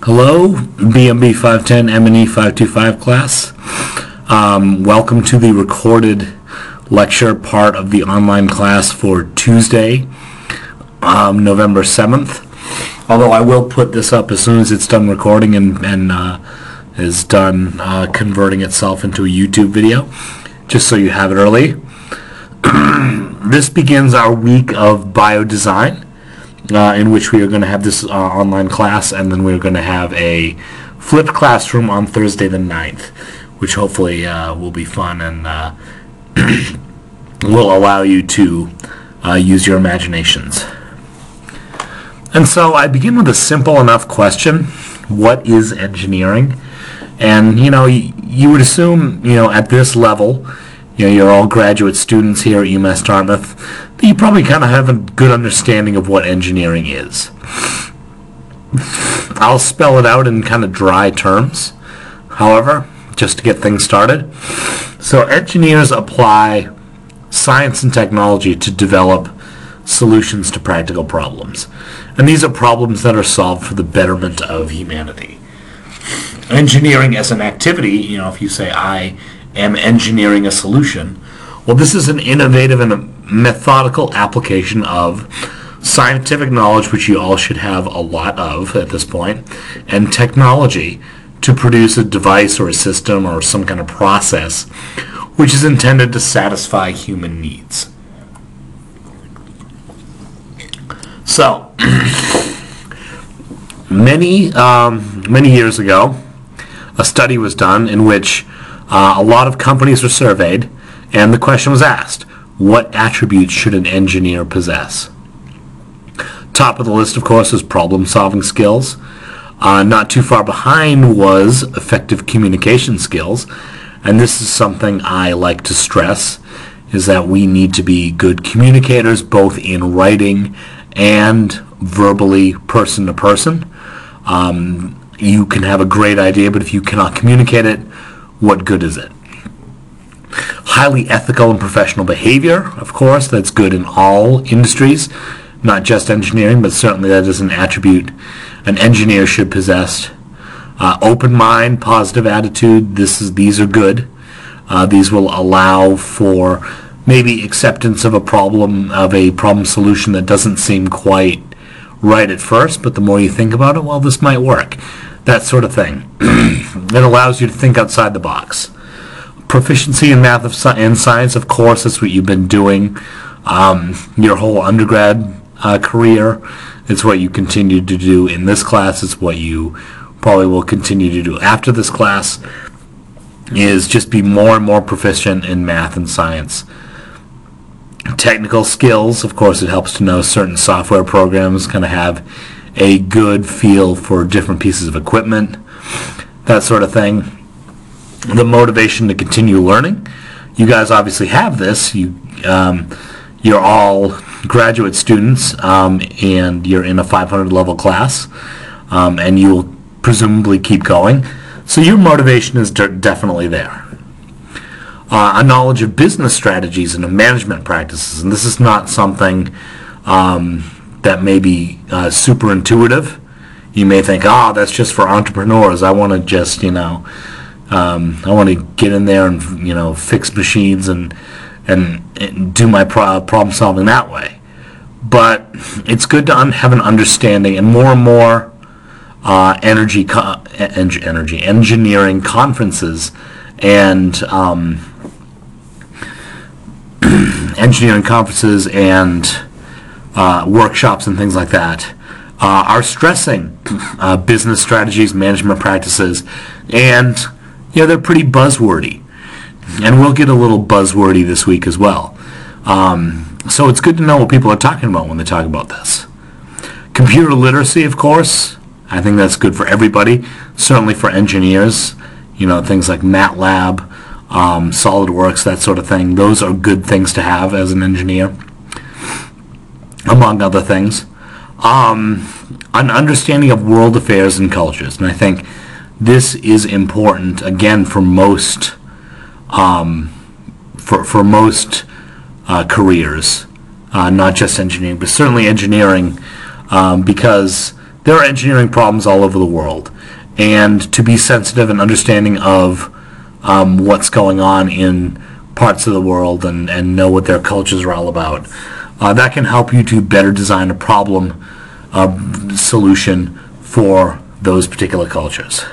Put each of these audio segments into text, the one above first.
Hello, BMB510 MNE525 class. Welcome to the recorded lecture part of the online class for Tuesday, November 7th. Although I will put this up as soon as it's done recording and is done converting itself into a YouTube video, just so you have it early. This begins our week of Biodesign, in which we are going to have this online class, and then we're going to have a flipped classroom on Thursday the 9th, which hopefully will be fun and will allow you to use your imaginations. And so I begin with a simple enough question: what is engineering? And you would assume at this level, you're all graduate students here at UMass Dartmouth, that you probably kind of have a good understanding of what engineering is. I'll spell it out in kind of dry terms, however, just to get things started. So engineers apply science and technology to develop solutions to practical problems. And these are problems that are solved for the betterment of humanity. Engineering as an activity, if you say, I am engineering a solution, well, this is an innovative and a methodical application of scientific knowledge, which you all should have a lot of at this point, and technology to produce a device or a system or some kind of process which is intended to satisfy human needs. So, many years ago, a study was done in which a lot of companies were surveyed, and the question was asked: what attributes should an engineer possess? Top of the list, of course, is problem-solving skills. Not too far behind was effective communication skills, and this is something I like to stress, is that we need to be good communicators, both in writing and verbally, person to person. You can have a great idea, but if you cannot communicate it, what good is it? Highly ethical and professional behavior, of course, that's good in all industries, not just engineering, but certainly that is an attribute an engineer should possess. Open mind, positive attitude, these are good. These will allow for maybe acceptance of a problem solution that doesn't seem quite right at first, but the more you think about it, well, this might work. That sort of thing. It allows you to think outside the box. Proficiency in math and science, of course, that's what you've been doing your whole undergrad career. It's what you continue to do in this class. It's what you probably will continue to do after this class, is just be more and more proficient in math and science. Technical skills, of course, it helps to know certain software programs, kind of have a good feel for different pieces of equipment, that sort of thing. The motivation to continue learning. You guys obviously have this. You're all graduate students, and you're in a 500 level class, and you'll presumably keep going. So your motivation is definitely there. A knowledge of business strategies and of management practices, and this is not something that may be super intuitive. You may think, that's just for entrepreneurs. I want to just, I want to get in there and, fix machines and do my problem solving that way. But it's good to have an understanding, and more engineering conferences and workshops and things like that are stressing business strategies, management practices, and they're pretty buzzwordy. And we'll get a little buzzwordy this week as well. So it's good to know what people are talking about when they talk about this. Computer literacy, of course, I think that's good for everybody, certainly for engineers. Things like MATLAB, SolidWorks, that sort of thing. Those are good things to have as an engineer, among other things. An understanding of world affairs and cultures, and I think this is important, again, for most careers, not just engineering, but certainly engineering, because there are engineering problems all over the world, and to be sensitive and understanding of what's going on in parts of the world and know what their cultures are all about, that can help you to better design a problem solution for those particular cultures.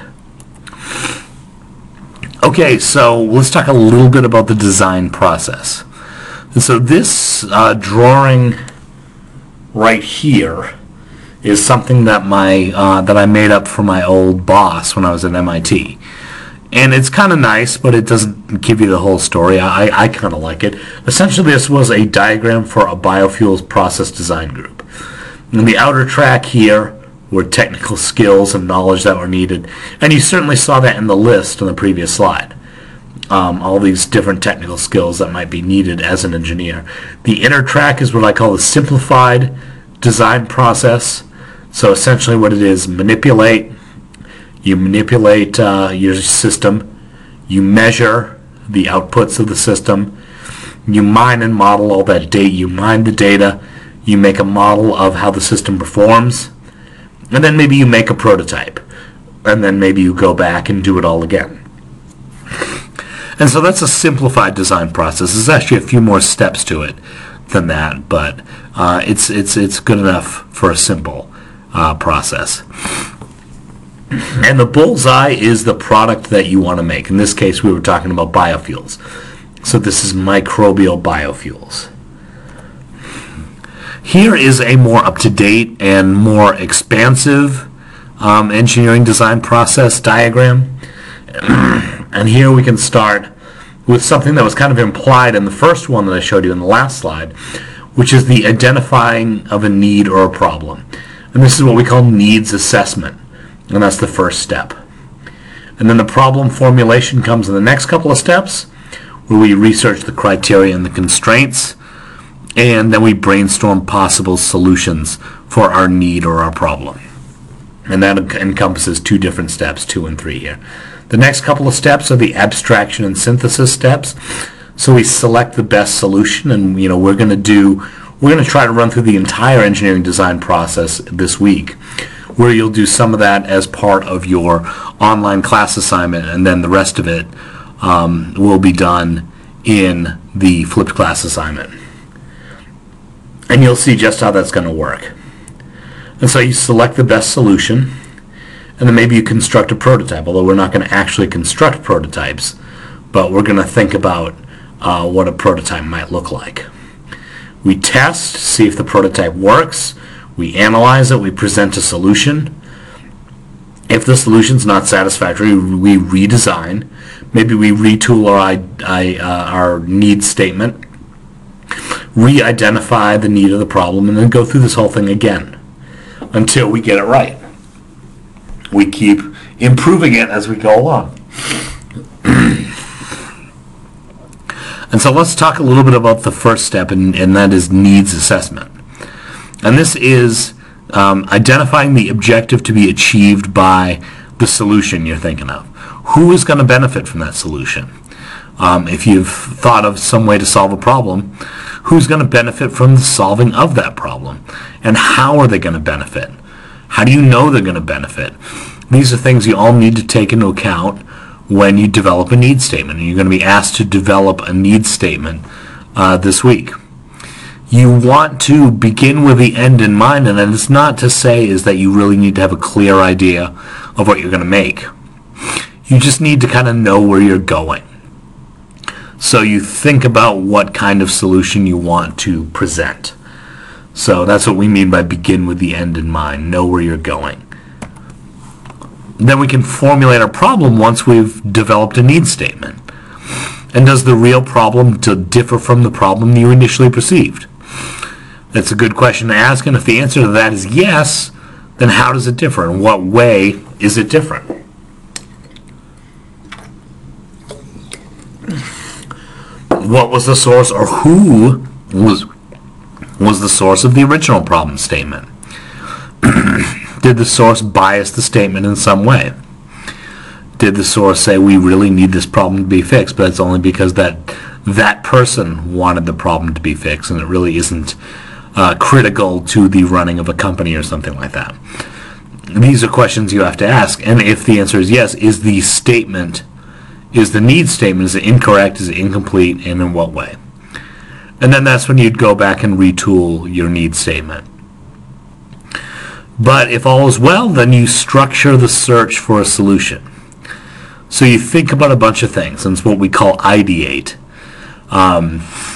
Okay, so let's talk a little bit about the design process. And so this drawing right here is something that that I made up for my old boss when I was at MIT. And it's kind of nice, but it doesn't give you the whole story. I kind of like it. Essentially, this was a diagram for a biofuels process design group. And the outer track here were technical skills and knowledge that were needed. And you certainly saw that in the list on the previous slide. All these different technical skills that might be needed as an engineer. The inner track is what I call the simplified design process. So essentially what it is, you manipulate your system, you measure the outputs of the system, you mine and model all that data, you mine the data, you make a model of how the system performs, and then maybe you make a prototype, and then maybe you go back and do it all again. And so that's a simplified design process. There's actually a few more steps to it than that, but it's good enough for a simple process. And the bullseye is the product that you want to make. In this case, we were talking about biofuels. So this is microbial biofuels. Here is a more up-to-date and more expansive engineering design process diagram. And here we can start with something that was kind of implied in the first one that I showed you in the last slide, which is the identifying of a need or a problem. And this is what we call needs assessment. And that's the first step. And then the problem formulation comes in the next couple of steps, where we research the criteria and the constraints, and then we brainstorm possible solutions for our need or our problem. And that encompasses two different steps, 2 and 3 here. The next couple of steps are the abstraction and synthesis steps. So we select the best solution, and we're going to try to run through the entire engineering design process this week, where you'll do some of that as part of your online class assignment, and then the rest of it will be done in the flipped class assignment. And you'll see just how that's going to work. And so you select the best solution, and then maybe you construct a prototype, although we're not going to actually construct prototypes, but we're going to think about what a prototype might look like. We test, see if the prototype works. We analyze it, we present a solution. If the solution's not satisfactory, we redesign. Maybe we retool our need statement, re-identify the need of the problem, and then go through this whole thing again until we get it right. We keep improving it as we go along. And so let's talk a little bit about the first step, and that is needs assessment. And this is identifying the objective to be achieved by the solution you're thinking of. Who is going to benefit from that solution? If you've thought of some way to solve a problem, who's going to benefit from the solving of that problem? And how are they going to benefit? How do you know they're going to benefit? These are things you all need to take into account when you develop a need statement. And you're going to be asked to develop a need statement this week. You want to begin with the end in mind, and it's not to say is that you really need to have a clear idea of what you're going to make. You just need to kind of know where you're going. So you think about what kind of solution you want to present. So that's what we mean by begin with the end in mind. Know where you're going. Then we can formulate our problem once we've developed a need statement. And does the real problem differ from the problem you initially perceived? That's a good question to ask, and if the answer to that is yes, then how does it differ? In what way is it different? What was the source, or who was the source of the original problem statement? Did the source bias the statement in some way? Did the source say we really need this problem to be fixed, but it's only because that person wanted the problem to be fixed, and it really isn't critical to the running of a company or something like that? these are questions you have to ask. And if the answer is yes, is the need statement, is it incorrect, is it incomplete, and in what way? And then that's when you'd go back and retool your need statement. But if all is well, then you structure the search for a solution. So you think about a bunch of things, and it's what we call ideate.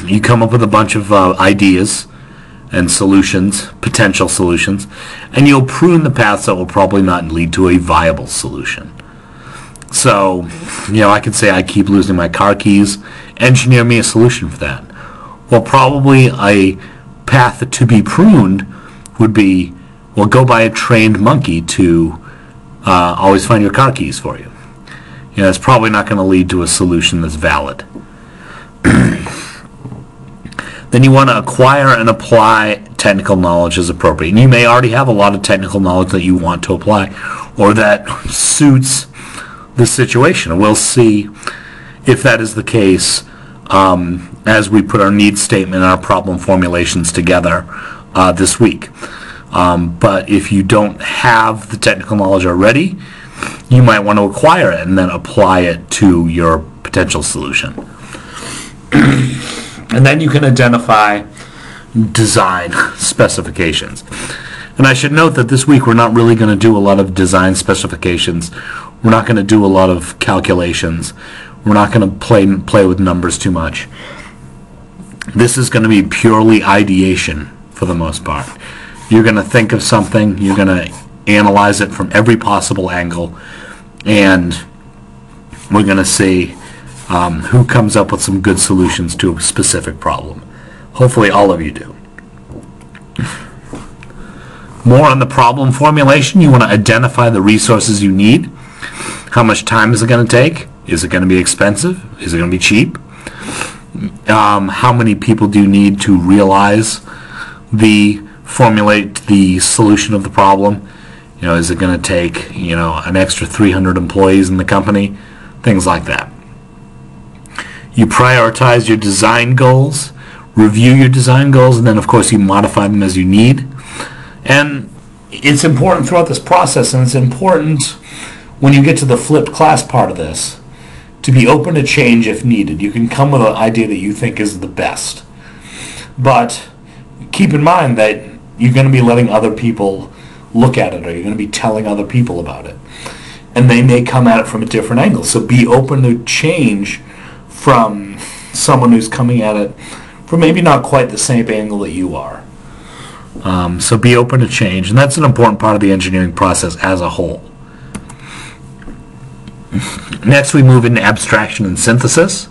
You come up with a bunch of ideas and solutions, potential solutions, and you'll prune the paths that will probably not lead to a viable solution. So, I could say I keep losing my car keys. Engineer me a solution for that. Well, probably a path to be pruned would be, well, go buy a trained monkey to always find your car keys for you. It's probably not going to lead to a solution that's valid. Then you want to acquire and apply technical knowledge as appropriate. And you may already have a lot of technical knowledge that you want to apply or that suits the situation. And we'll see if that is the case as we put our needs statement and our problem formulations together this week. But if you don't have the technical knowledge already, you might want to acquire it and then apply it to your potential solution. And then you can identify design specifications. And I should note that this week we're not really going to do a lot of design specifications. We're not going to do a lot of calculations. We're not going to play with numbers too much. This is going to be purely ideation for the most part. You're going to think of something, you're going to analyze it from every possible angle, and we're going to see who comes up with some good solutions to a specific problem. Hopefully all of you do. More on the problem formulation. You want to identify the resources you need. How much time is it going to take? Is it going to be expensive? Is it going to be cheap? How many people do you need to formulate the solution of the problem? Is it going to take, an extra 300 employees in the company? Things like that. You prioritize your design goals, review your design goals, and then of course you modify them as you need. And it's important throughout this process, and it's important when you get to the flipped class part of this, to be open to change if needed. You can come with an idea that you think is the best. But keep in mind that you're going to be letting other people look at it, or you're going to be telling other people about it. And they may come at it from a different angle. So be open to change from someone who's coming at it from maybe not quite the same angle that you are. So be open to change, and that's an important part of the engineering process as a whole. Next, we move into abstraction and synthesis.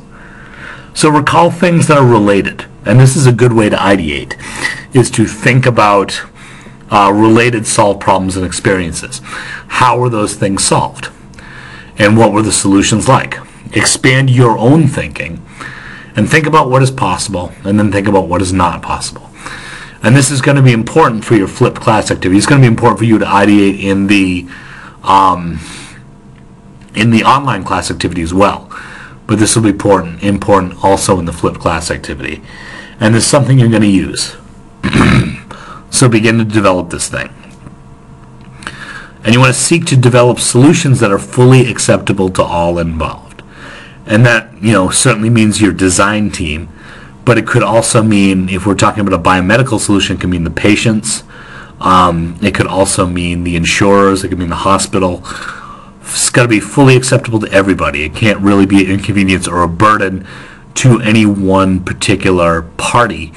So recall things that are related, and this is a good way to ideate, is to think about related solved problems and experiences. How were those things solved? And what were the solutions like? Expand your own thinking and think about what is possible, and then think about what is not possible. And this is going to be important for your flipped class activity. It's going to be important for you to ideate in the online class activity as well. But this will be important also in the flipped class activity. And it's something you're going to use. So begin to develop this thing. And you want to seek to develop solutions that are fully acceptable to all involved. And that, certainly means your design team, but it could also mean, if we're talking about a biomedical solution, it could mean the patients. It could also mean the insurers. It could mean the hospital. It's got to be fully acceptable to everybody. It can't really be an inconvenience or a burden to any one particular party,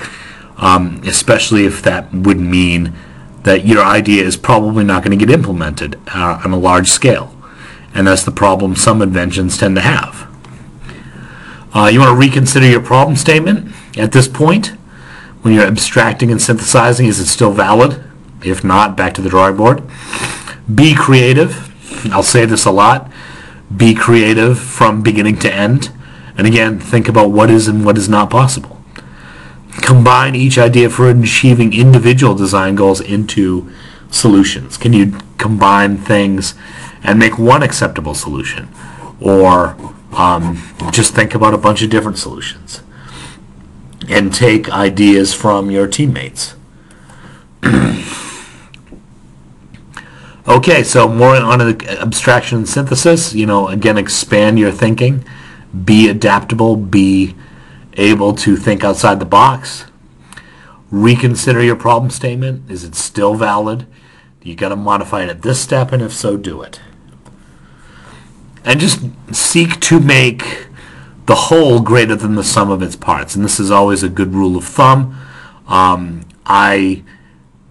especially if that would mean that your idea is probably not going to get implemented on a large scale. And that's the problem some inventions tend to have. You want to reconsider your problem statement at this point. When you're abstracting and synthesizing, is it still valid? If not, back to the drawing board. Be creative. I'll say this a lot. Be creative from beginning to end. And again, think about what is and what is not possible. Combine each idea for achieving individual design goals into solutions. Can you combine things and make one acceptable solution? Or just think about a bunch of different solutions and take ideas from your teammates. Okay, so more on the abstraction and synthesis. Again, expand your thinking. Be adaptable. Be able to think outside the box. Reconsider your problem statement. Is it still valid? You got to modify it at this step, and if so, do it. And just seek to make the whole greater than the sum of its parts. And this is always a good rule of thumb. I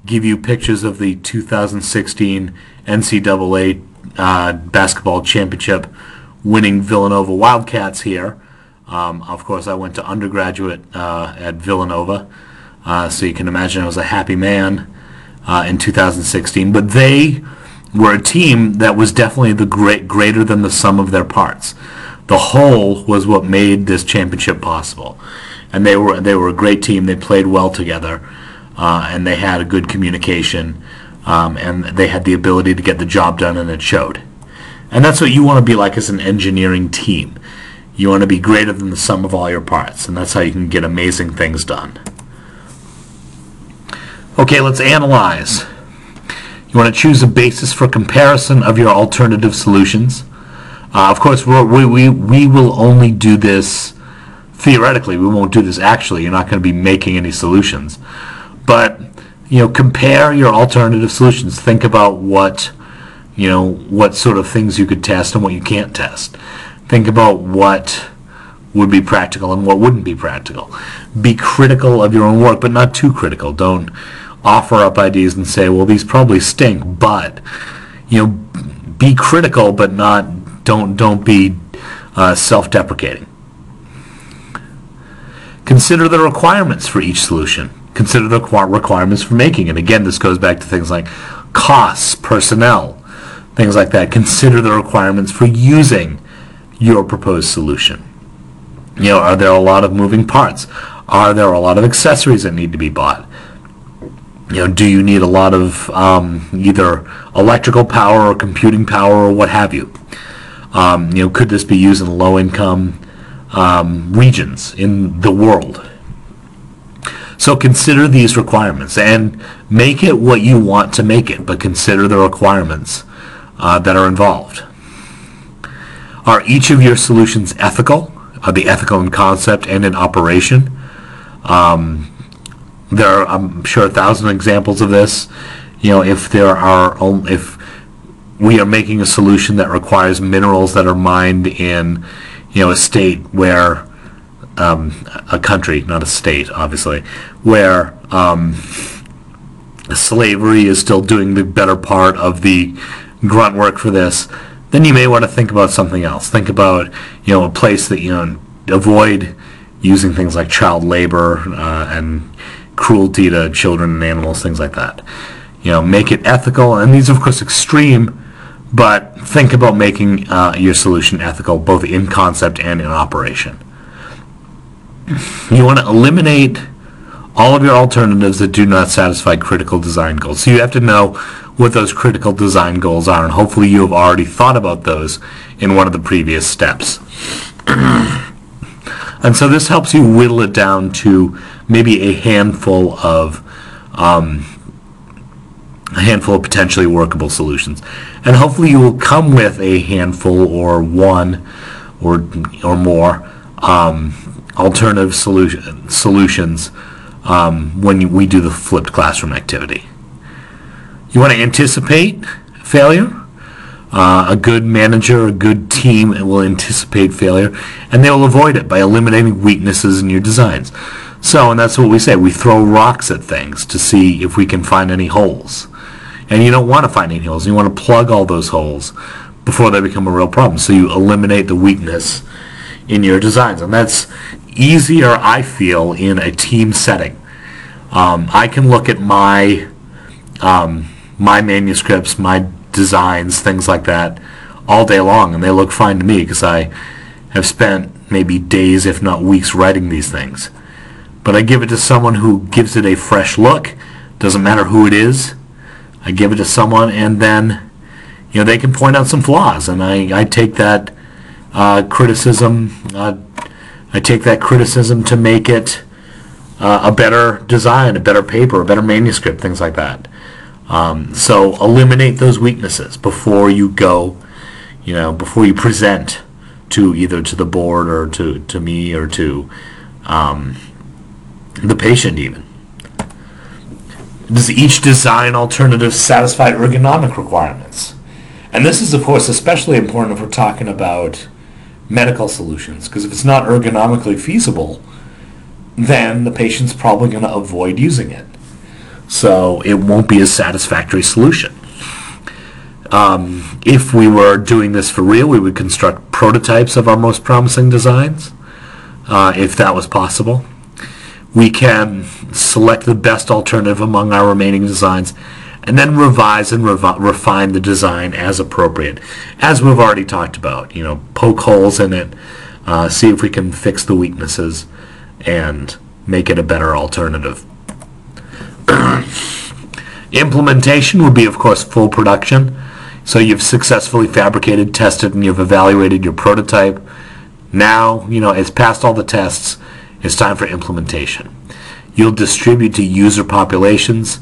give you pictures of the 2016 NCAA basketball championship winning Villanova Wildcats here. Of course, I went to undergraduate at Villanova, so you can imagine I was a happy man in 2016. But they were a team that was definitely the greater than the sum of their parts. The whole was what made this championship possible, and they were a great team. They played well together, and they had a good communication, and they had the ability to get the job done, and it showed. And that's what you want to be like as an engineering team. You want to be greater than the sum of all your parts, and that's how you can get amazing things done. Okay, let's analyze. You want to choose a basis for comparison of your alternative solutions. Of course, we will only do this theoretically. We won't do this actually. You're not going to be making any solutions. But, compare your alternative solutions. Think about what sort of things you could test and what you can't test. Think about what would be practical and what wouldn't be practical. Be critical of your own work, but not too critical. Don't offer up ideas and say, well, these probably stink, but, be critical, but don't be self-deprecating. Consider the requirements for each solution. Consider the requirements for making it. Again, this goes back to things like costs, personnel, things like that. Consider the requirements for using your proposed solution. Are there a lot of moving parts? Are there a lot of accessories that need to be bought? Do you need a lot of either electrical power or computing power or what have you? Could this be used in low-income regions in the world? So consider these requirements and make it what you want to make it, but consider the requirements that are involved. Are each of your solutions ethical? Are they ethical in concept and in operation? There are, I'm sure, 1,000 examples of this. If we are making a solution that requires minerals that are mined in, a state where a country, not a state, obviously, where slavery is still doing the better part of the grunt work for this, then you may want to think about something else. Think about, a place that, avoid using things like child labor and cruelty to children and animals, things like that. Make it ethical, and these are, of course, extreme, but think about making your solution ethical, both in concept and in operation. You want to eliminate all of your alternatives that do not satisfy critical design goals. So you have to know what those critical design goals are, and hopefully you have already thought about those in one of the previous steps. And so this helps you whittle it down to maybe a handful of potentially workable solutions. And hopefully you will come with a handful or one or more alternative solutions when we do the flipped classroom activity. You want to anticipate failure. A good manager, a good team will anticipate failure, and they will avoid it by eliminating weaknesses in your designs. And that's what we say. We throw rocks at things to see if we can find any holes. And you don't want to find any holes. You want to plug all those holes before they become a real problem. So you eliminate the weakness in your designs. And that's easier, I feel, in a team setting. I can look at my manuscripts, my designs, things like that, all day long, and they look fine to me because I have spent maybe days, if not weeks, writing these things. But I give it to someone who gives it a fresh look. Doesn't matter who it is. I give it to someone, and then they can point out some flaws, and I take that criticism. I take that criticism to make it a better design, a better paper, a better manuscript, things like that. So eliminate those weaknesses before you go, before you present to either to the board or to me or to the patient even. Does each design alternative satisfy ergonomic requirements? And this is, of course, especially important if we're talking about medical solutions, because if it's not ergonomically feasible, then the patient's probably going to avoid using it. So it won't be a satisfactory solution. If we were doing this for real, we would construct prototypes of our most promising designs, if that was possible. We can select the best alternative among our remaining designs and then revise and refine the design as appropriate, as we've already talked about. Poke holes in it, see if we can fix the weaknesses and make it a better alternative. Implementation would be, of course, full production. So you've successfully fabricated, tested, and you've evaluated your prototype. Now, it's passed all the tests. It's time for implementation. You'll distribute to user populations.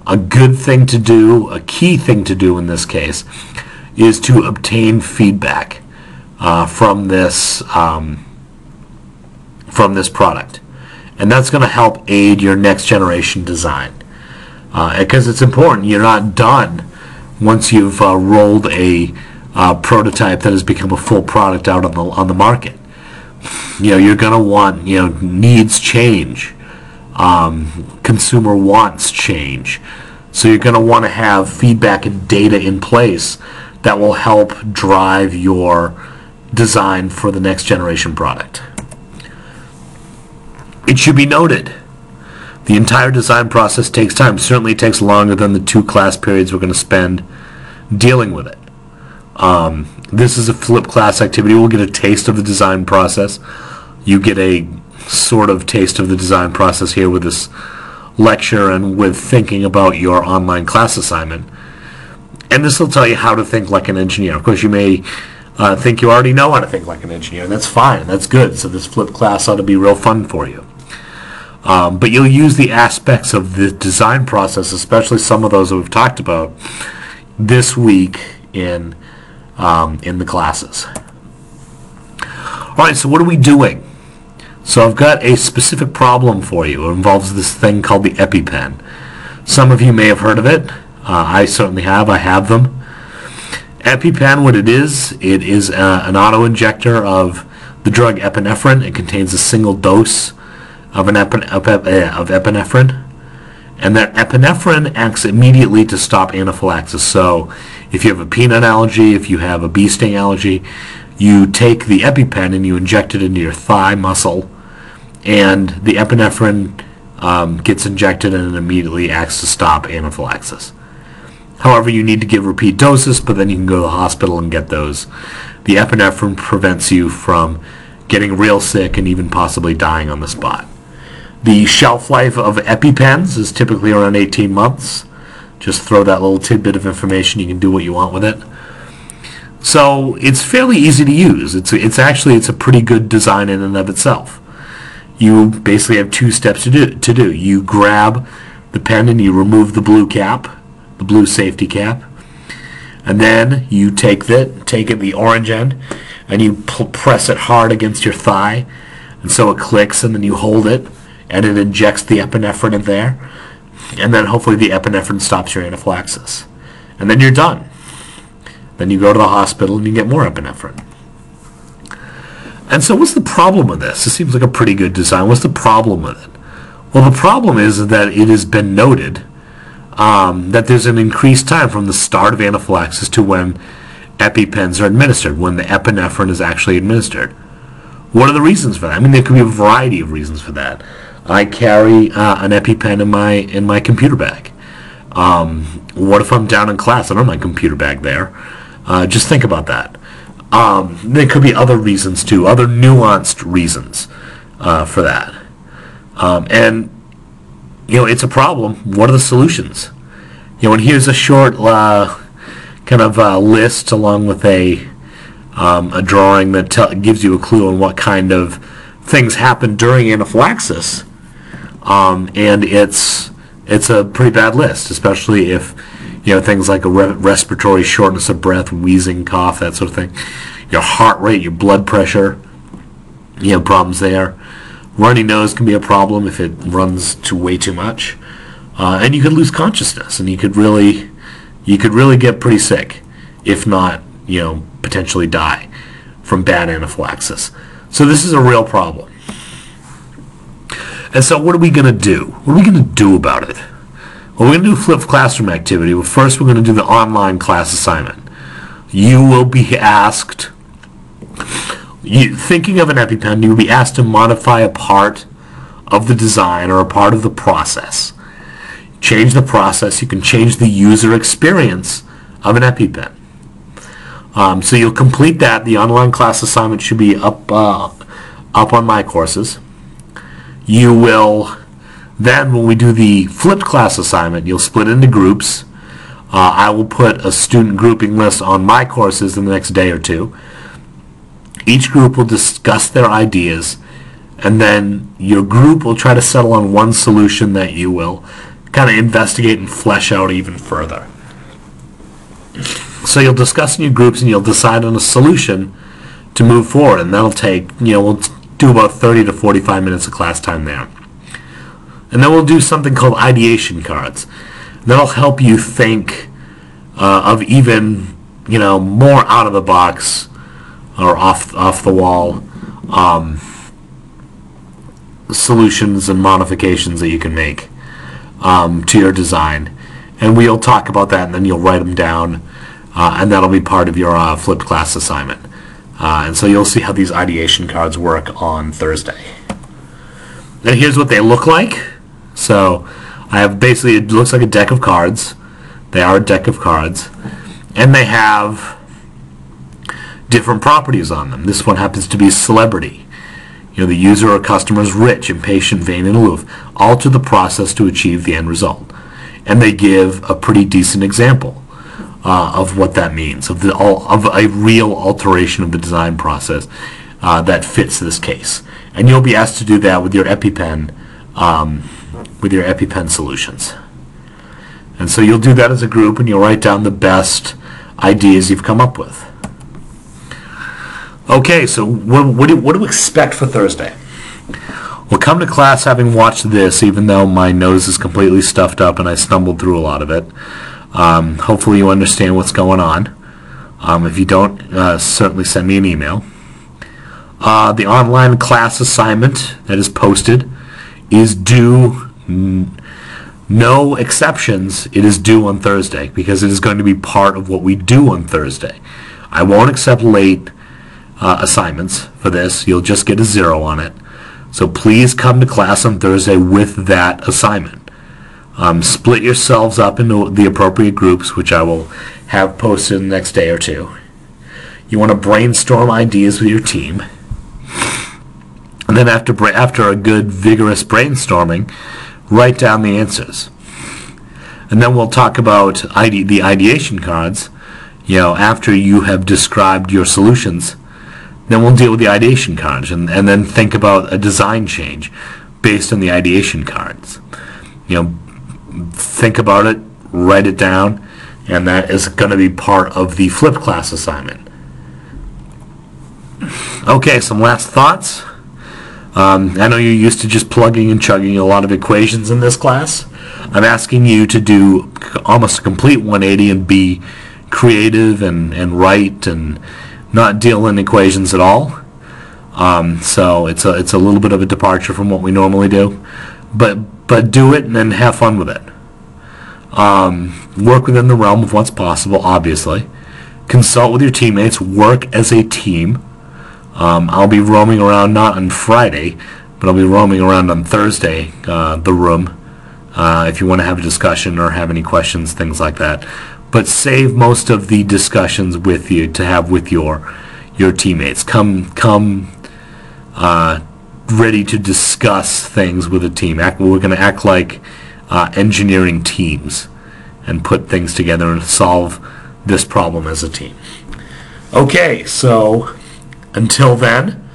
A good thing to do, a key thing to do in this case, is to obtain feedback from this product. And that's going to help aid your next generation design. Because it's important. You're not done once you've rolled a prototype that has become a full product out on the market. You're going to want, needs change. Consumer wants change. So you're going to want to have feedback and data in place that will help drive your design for the next generation product. It should be noted, the entire design process takes time. Certainly it takes longer than the 2 class periods we're going to spend dealing with it. This is a flipped class activity. We'll get a taste of the design process. You get a sort of taste of the design process here with this lecture and with thinking about your online class assignment. And this will tell you how to think like an engineer. Of course, you may think you already know how to think like an engineer, and that's fine. That's good. So this flipped class ought to be real fun for you. But you'll use the aspects of the design process, especially some of those that we've talked about, this week in the classes. All right, so what are we doing? So I've got a specific problem for you. It involves this thing called the Epi-pen. Some of you may have heard of it. I certainly have. I have them. Epi-pen, what it is an auto-injector of the drug epinephrine. It contains a single dose of epinephrine. And that epinephrine acts immediately to stop anaphylaxis. So if you have a peanut allergy, if you have a bee sting allergy, you take the Epi-pen and you inject it into your thigh muscle, and the epinephrine gets injected and it immediately acts to stop anaphylaxis. However, you need to give repeat doses, but then you can go to the hospital and get those. The epinephrine prevents you from getting real sick and even possibly dying on the spot. The shelf life of Epi-pens is typically around 18 months. Just throw that little tidbit of information. You can do what you want with it. So it's fairly easy to use. It's a pretty good design in and of itself. You basically have 2 steps to do. You grab the pen and you remove the blue cap, the blue safety cap, and then you take the orange end, and you press it hard against your thigh, and so it clicks, and then you hold it, and it injects the epinephrine in there, and then hopefully the epinephrine stops your anaphylaxis, and then you're done. Then you go to the hospital and you get more epinephrine. And so what's the problem with this? It seems like a pretty good design. What's the problem with it? Well, the problem is that it has been noted that there's an increased time from the start of anaphylaxis to when Epi-pens are administered, when the epinephrine is actually administered. What are the reasons for that? I mean, there could be a variety of reasons for that. I carry an Epi-pen in my computer bag. What if I'm down in class? I don't have my computer bag there. Just think about that. There could be other reasons too, other nuanced reasons for that. And it's a problem. What are the solutions? And here's a short kind of list along with a drawing that gives you a clue on what kind of things happen during anaphylaxis. And it's a pretty bad list, especially if things like a respiratory shortness of breath, wheezing, cough, that sort of thing. Your heart rate, your blood pressure, problems there. Runny nose can be a problem if it runs way too much. And you could lose consciousness, and you could really get pretty sick, if not, potentially die from bad anaphylaxis. So this is a real problem. And so what are we going to do? What are we going to do about it? Well, we're going to do a flipped classroom activity. Well, first we're going to do the online class assignment. You will be asked, thinking of an Epi-pen, you will be asked to modify a part of the design or a part of the process. Change the process. You can change the user experience of an Epi-pen. So you'll complete that. The online class assignment should be up on my courses. You will then, when we do the flipped class assignment, you'll split into groups. I will put a student grouping list on my courses in the next day or two. Each group will discuss their ideas, and then your group will try to settle on one solution that you will kind of investigate and flesh out even further. So you'll discuss in your groups, and you'll decide on a solution to move forward, and that'll take, we'll do about 30 to 45 minutes of class time there. And then we'll do something called ideation cards. That'll help you think of even, more out of the box or off the wall solutions and modifications that you can make to your design. And we'll talk about that, and then you'll write them down, and that'll be part of your flipped class assignment. And so you'll see how these ideation cards work on Thursday. And here's what they look like. So I have basically, it looks like a deck of cards. They are a deck of cards. And they have different properties on them. This one happens to be celebrity. The user or customer is rich, impatient, vain, and aloof. Alter the process to achieve the end result. And they give a pretty decent example of what that means, of a real alteration of the design process that fits this case. And you'll be asked to do that with your Epi-pen, solutions. And so you'll do that as a group, and you'll write down the best ideas you've come up with. Okay, so what do you expect for Thursday? Well, come to class having watched this, even though my nose is completely stuffed up and I stumbled through a lot of it. Hopefully you understand what's going on. If you don't, certainly send me an email. The online class assignment that is posted is due, no exceptions, it is due on Thursday, because it is going to be part of what we do on Thursday. I won't accept late assignments for this. You'll just get a 0 on it. So please come to class on Thursday with that assignment. Split yourselves up into the appropriate groups, which I will have posted in the next day or two. You want to brainstorm ideas with your team. And then after a good, vigorous brainstorming, write down the answers. And then we'll talk about the ideation cards. After you have described your solutions, then we'll deal with the ideation cards, and then think about a design change based on the ideation cards. Think about it, write it down, and that is going to be part of the flipped class assignment. Okay, some last thoughts. I know you're used to just plugging and chugging a lot of equations in this class. I'm asking you to do almost a complete 180 and be creative and write and not deal in equations at all. So it's a little bit of a departure from what we normally do, but do it and then have fun with it. Work within the realm of what's possible, obviously. Consult with your teammates. Work as a team. I'll be roaming around, not on Friday, but I'll be roaming around on Thursday, the room, if you want to have a discussion or have any questions, things like that. But save most of the discussions with you to have with your teammates. Come ready to discuss things with a team. We're going to act like engineering teams and put things together and solve this problem as a team. Okay, so until then,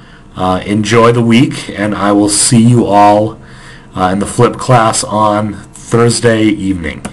enjoy the week, and I will see you all in the flip class on Thursday evening.